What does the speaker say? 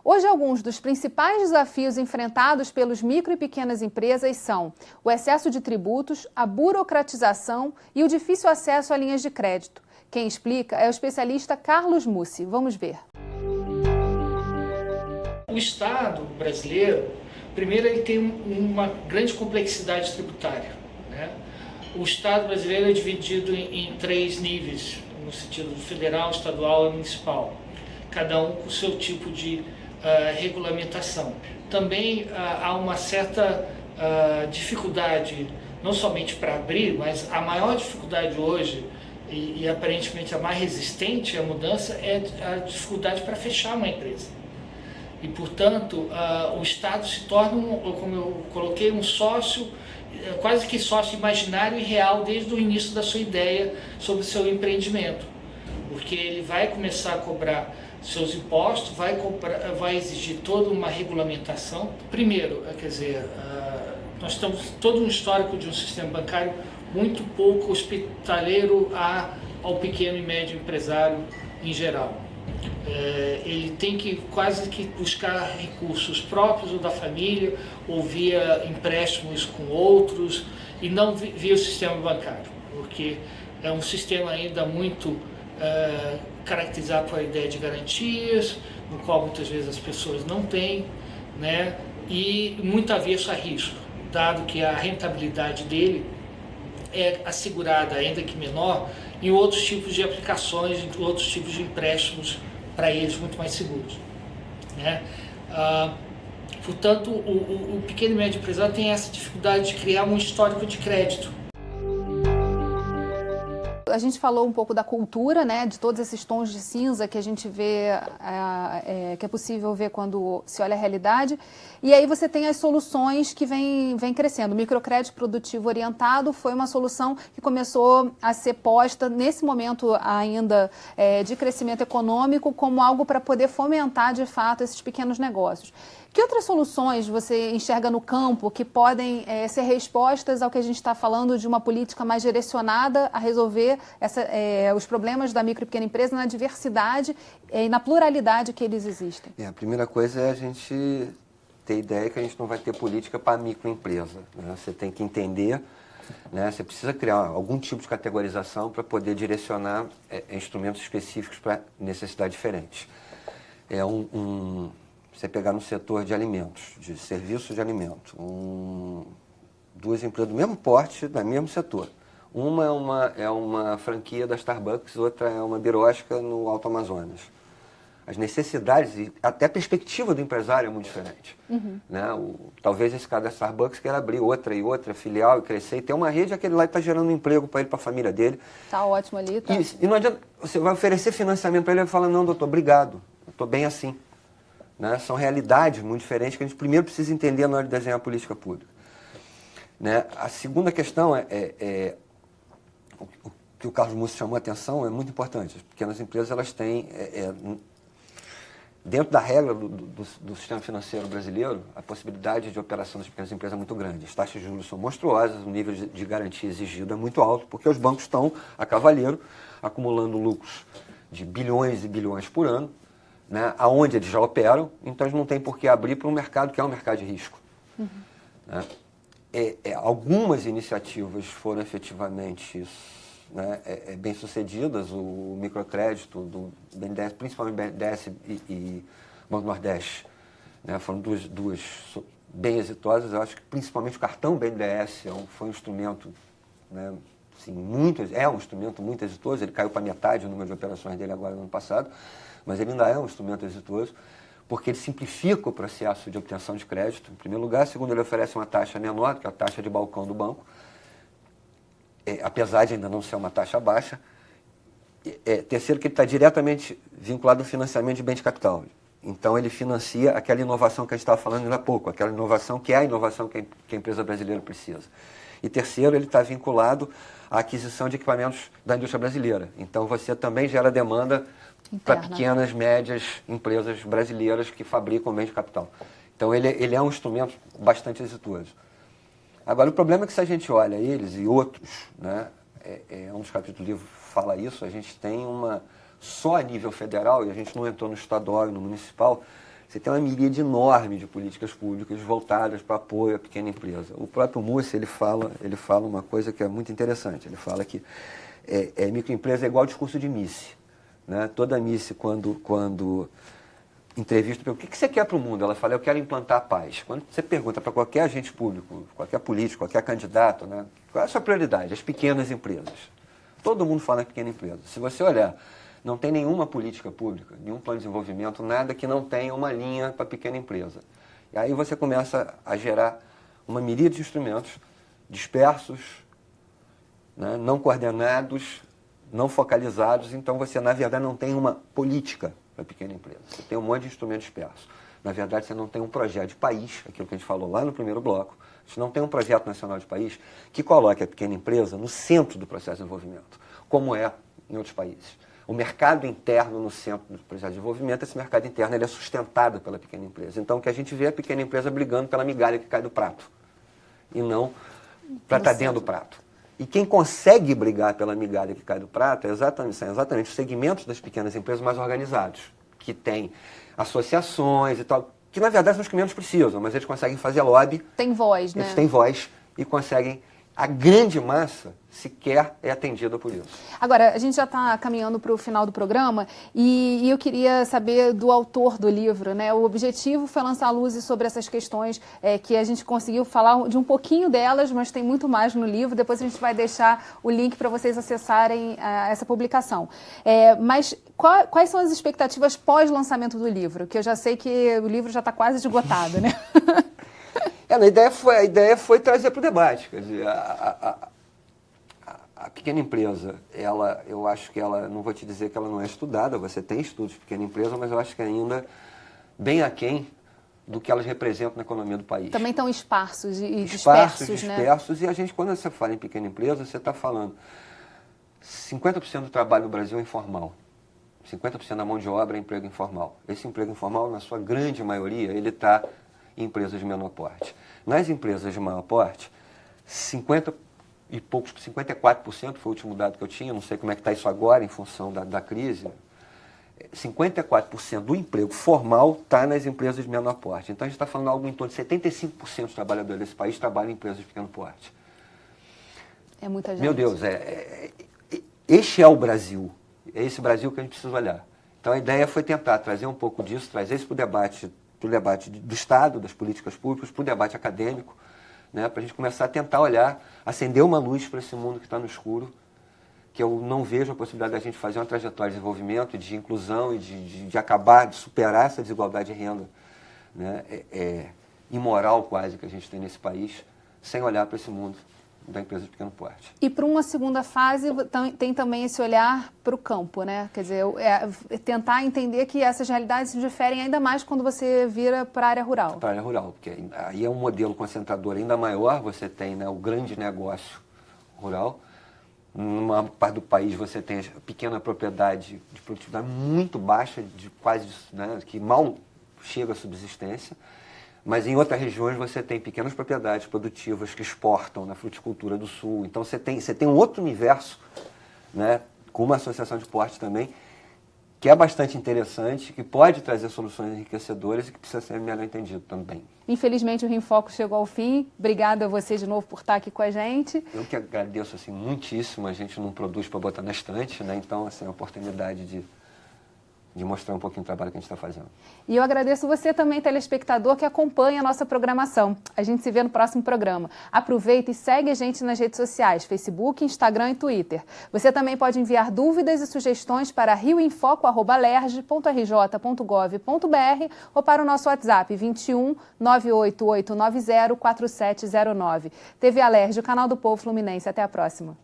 Hoje, alguns dos principais desafios enfrentados pelos micro e pequenas empresas são o excesso de tributos, a burocratização e o difícil acesso a linhas de crédito. Quem explica é o especialista Carlos Mussi. Vamos ver. O Estado brasileiro, primeiro, ele tem uma grande complexidade tributária, né? O Estado brasileiro é dividido em três níveis, no sentido federal, estadual e municipal, cada um com o seu tipo de regulamentação. Também há uma certa dificuldade, não somente para abrir, mas a maior dificuldade hoje, e aparentemente a mais resistente à mudança, é a dificuldade para fechar uma empresa. E, portanto, o Estado se torna, como eu coloquei, um sócio, quase que sócio imaginário e real desde o início da sua ideia sobre o seu empreendimento. Porque ele vai começar a cobrar seus impostos, vai exigir toda uma regulamentação. Primeiro, quer dizer, nós temos todo um histórico de um sistema bancário muito pouco hospitaleiro ao pequeno e médio empresário em geral. Ele tem que quase que buscar recursos próprios ou da família, ou via empréstimos com outros, e não via o sistema bancário, porque é um sistema ainda muito caracterizado por a ideia de garantias, no qual muitas vezes as pessoas não têm, né? E muito avesso a risco, dado que a rentabilidade dele é assegurada, ainda que menor, em outros tipos de aplicações, em outros tipos de empréstimos para eles muito mais seguros, né? Portanto, o pequeno e médio empresário tem essa dificuldade de criar um histórico de crédito. A gente falou um pouco da cultura, né, de todos esses tons de cinza que a gente vê, que é possível ver quando se olha a realidade. E aí você tem as soluções que vem crescendo. O microcrédito produtivo orientado foi uma solução que começou a ser posta nesse momento ainda de crescimento econômico como algo para poder fomentar de fato esses pequenos negócios. Que outras soluções você enxerga no campo que podem ser respostas ao que a gente está falando de uma política mais direcionada a resolver os problemas da micro e pequena empresa na diversidade e na pluralidade que eles existem? A primeira coisa é a gente ter ideia que a gente não vai ter política para a microempresa, né? Você tem que entender, né? Você precisa criar algum tipo de categorização para poder direcionar instrumentos específicos para necessidades diferentes. Você pegar no setor de alimentos, de serviços de alimentos, duas empresas do mesmo porte, do mesmo setor. Uma é uma franquia da Starbucks, outra é uma birosca no Alto Amazonas. As necessidades e até a perspectiva do empresário é muito diferente. Né? Talvez esse cara da Starbucks queira abrir outra filial e crescer e ter uma rede, aquele lá está gerando emprego para ele, para a família dele. Está ótimo ali. Tá. E não adianta, você vai oferecer financiamento para ele e ele fala, não, doutor, obrigado, eu estou bem assim. Né? São realidades muito diferentes que a gente primeiro precisa entender na hora de desenhar a política pública. Né? A segunda questão o que o Carlos Mussi chamou a atenção é muito importante. As pequenas empresas elas têm, dentro da regra do sistema financeiro brasileiro, a possibilidade de operação das pequenas empresas é muito grande. As taxas de juros são monstruosas, o nível de garantia exigido é muito alto, porque os bancos estão a cavaleiro, acumulando lucros de bilhões e bilhões por ano, né, aonde eles já operam, então eles não têm por que abrir para um mercado que é um mercado de risco. Né? Algumas iniciativas foram efetivamente bem sucedidas, o microcrédito do BNDES, principalmente BNDES e Banco Nordeste, né, foram duas bem exitosas. Eu acho que principalmente o cartão BNDES foi um instrumento, né, assim, um instrumento muito exitoso. Ele caiu para metade o número de operações dele agora no ano passado, mas ele ainda é um instrumento exitoso, porque ele simplifica o processo de obtenção de crédito, em primeiro lugar. Segundo, ele oferece uma taxa menor, que é a taxa de balcão do banco, apesar de ainda não ser uma taxa baixa. Terceiro, que ele está diretamente vinculado ao financiamento de bem de capital. Então, ele financia aquela inovação que a gente estava falando ainda há pouco, aquela inovação que é a inovação que a empresa brasileira precisa. E terceiro, ele está vinculado à aquisição de equipamentos da indústria brasileira. Então, você também gera demanda para pequenas, médias empresas brasileiras que fabricam bens de capital. Então, ele é um instrumento bastante exitoso. Agora, o problema é que se a gente olha eles e outros, né, um dos capítulos do livro fala isso, a gente tem só a nível federal, e a gente não entrou no estadual e no municipal, você tem uma miríade enorme de políticas públicas voltadas para apoio à pequena empresa. O próprio Mussi, ele fala uma coisa que é muito interessante. Ele fala que microempresa é igual ao discurso de Miss. Né? Toda Miss, quando entrevista, o que você quer para o mundo? Ela fala, eu quero implantar a paz. Quando você pergunta para qualquer agente público, qualquer político, qualquer candidato, né? Qual é a sua prioridade? As pequenas empresas. Todo mundo fala em pequena empresa. Se você olhar, não tem nenhuma política pública, nenhum plano de desenvolvimento, nada que não tenha uma linha para pequena empresa. E aí você começa a gerar uma miríade de instrumentos dispersos, né, não coordenados, não focalizados. Então você, na verdade, não tem uma política para pequena empresa. Você tem um monte de instrumentos dispersos. Na verdade, você não tem um projeto de país, aquilo que a gente falou lá no primeiro bloco. Você não tem um projeto nacional de país que coloque a pequena empresa no centro do processo de desenvolvimento, como é em outros países. O mercado interno no centro do processo de desenvolvimento, esse mercado interno ele é sustentado pela pequena empresa. Então, o que a gente vê é a pequena empresa brigando pela migalha que cai do prato, e não para estar dentro do prato. E quem consegue brigar pela migalha que cai do prato são exatamente os segmentos das pequenas empresas mais organizados, que têm associações e tal, que na verdade são os que menos precisam, mas eles conseguem fazer lobby. Tem voz, né? Eles têm voz e conseguem. A grande massa sequer é atendida por isso. Agora, a gente já está caminhando para o final do programa e eu queria saber do autor do livro, né? O objetivo foi lançar luzes sobre essas questões que a gente conseguiu falar de um pouquinho delas, mas tem muito mais no livro. Depois a gente vai deixar o link para vocês acessarem essa publicação. Mas quais são as expectativas pós-lançamento do livro? Que eu já sei que o livro já está quase esgotado, né? A ideia foi trazer para o debate. Quer dizer, a pequena empresa, eu acho que ela, não vou te dizer que ela não é estudada, você tem estudos de pequena empresa, mas eu acho que ainda bem aquém do que elas representam na economia do país. Também estão esparsos e dispersos, né? E a gente, quando você fala em pequena empresa, você está falando 50% do trabalho no Brasil é informal. 50% da mão de obra é emprego informal. Esse emprego informal, na sua grande maioria, ele está em empresas de menor porte. Nas empresas de maior porte, 54% foi o último dado que eu tinha, não sei como é que está isso agora em função da crise, 54% do emprego formal está nas empresas de menor porte. Então a gente está falando algo em torno de 75% dos trabalhadores desse país trabalham em empresas de pequeno porte. É muita gente. Meu Deus, este é o Brasil, é esse Brasil que a gente precisa olhar. Então a ideia foi tentar trazer um pouco disso, trazer isso para o debate do Estado, das políticas públicas, para o debate acadêmico, né, para a gente começar a tentar olhar, acender uma luz para esse mundo que está no escuro, que eu não vejo a possibilidade da gente fazer uma trajetória de desenvolvimento, de inclusão e de acabar, de superar essa desigualdade de renda, né, imoral quase que a gente tem nesse país, sem olhar para esse mundo da empresa de pequeno porte. E para uma segunda fase tem também esse olhar para o campo, né? Quer dizer, tentar entender que essas realidades se diferem ainda mais quando você vira para a área rural. Para a área rural, porque aí é um modelo concentrador ainda maior, você tem, né, o grande negócio rural, numa parte do país você tem a pequena propriedade de produtividade muito baixa, de quase, né, que mal chega à subsistência. Mas em outras regiões você tem pequenas propriedades produtivas que exportam na fruticultura do sul. Então você tem um outro universo, né, com uma associação de porte também, que é bastante interessante, que pode trazer soluções enriquecedoras e que precisa ser melhor entendido também. Infelizmente o Rio em Foco chegou ao fim. Obrigada a você de novo por estar aqui com a gente. Eu que agradeço assim, muitíssimo. A gente não produz para botar na estante, né? Então assim, é uma oportunidade de mostrar um pouquinho do trabalho que a gente está fazendo. E eu agradeço você também, telespectador, que acompanha a nossa programação. A gente se vê no próximo programa. Aproveita e segue a gente nas redes sociais, Facebook, Instagram e Twitter. Você também pode enviar dúvidas e sugestões para rioinfoco@lerj.rj.gov.br ou para o nosso WhatsApp 21 98890 4709. TV Alerj, o canal do Povo Fluminense. Até a próxima.